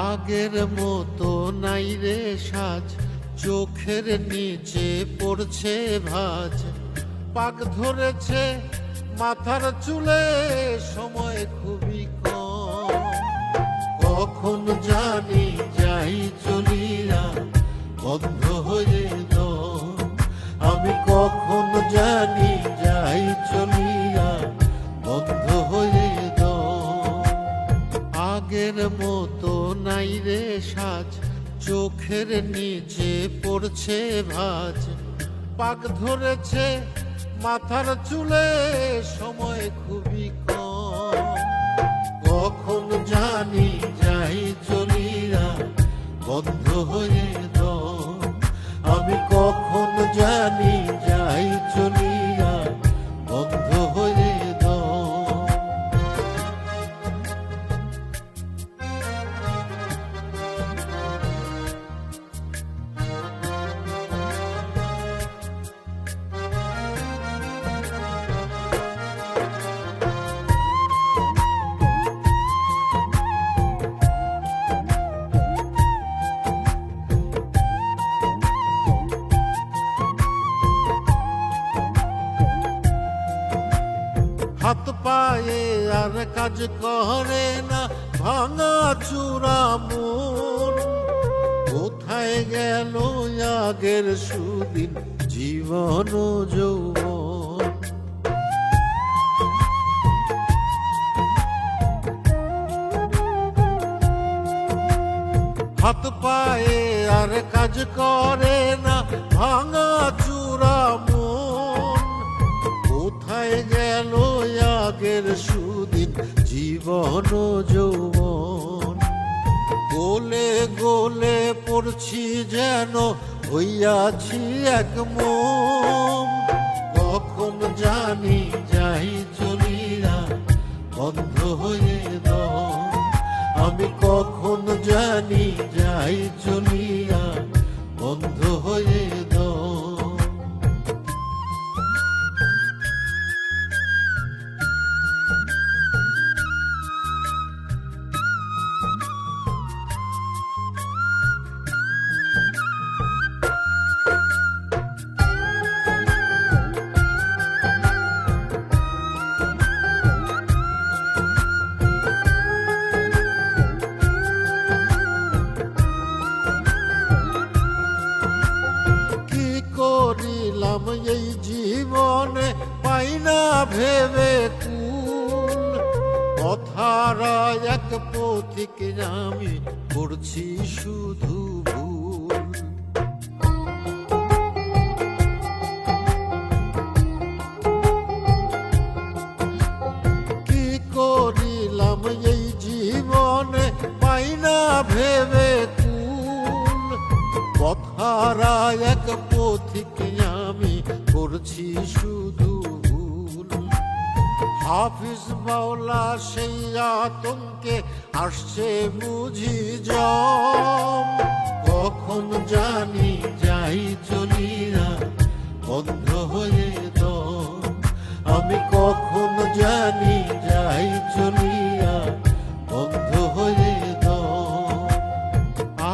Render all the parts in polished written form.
আগের মতো নাই রে সাজ, চোখের নিচে পড়ছে ভাঁজ। পাক ধরেছে মাথার চুলে, সময় খুবই কম। কখন জানি যাই চলিয়া বন্ধ হয়ে দম। আমি কখন জানি যাই চলিয়া বন্ধ হয়ে দম। আগের মতো নাই রে সাজ, চোখের নিচে পড়ছে ভাঁজ। পাক ধরেছে মাথার চুলে, সময় খুবই কম। কখন জানি যাই চলিয়া বন্ধ হয়ে দম। আমি কখন জানি যাই চলিয়া বন্ধ হয়ে দম। হাত পায়ে আর কাজ করে না, ভাঙা চূড়া মন। কোথায় গেল আগের সুদিন, জীবন যৌবন। হাত পায়ে আর কাজ করে না, ভাঙা চূড়া মন। কোথায় গেল আগের সুদিন, জীবন যৌবন। গোলে গোলে পড়ছি যেন হইয়াছি এক মোম। কখন জানি যাই চলিয়া বন্ধ হয়ে দম। আমি কখন জানি যাই চলিয়া বন্ধ হয়ে দম। করিলাম এই জীবনে, পাই না ভেবে কুল। কথারা এক পথিক, আমি করছি শুধু ভুল। কি করিলাম এই জীবনে, পাই না ভেবে কুল। কথারা এক পথিক, আমি করছি শুধু ভুল। হাফিজ মাওলা সেই আতঙ্কে আসছে বুঝি জম। কখন জানি যাই চলিয়া বন্ধ হয়ে দম। আমি কখন জানি যাই চলিয়া বন্ধ হয়ে দম।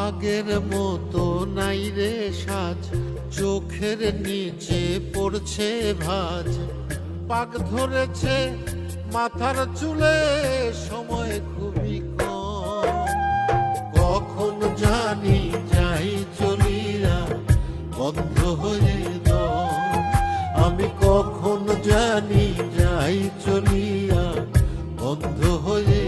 আগের মতো নাই রে সাজ, চোখের নিচে পড়ছে ভাঁজ। পাক ধরেছে মাথার চুলে, সময় খুবই কম। কখন জানি যাই চলিয়া বন্ধ হয়ে দম। আমি কখন জানি যাই চলিয়া বন্ধ হয়ে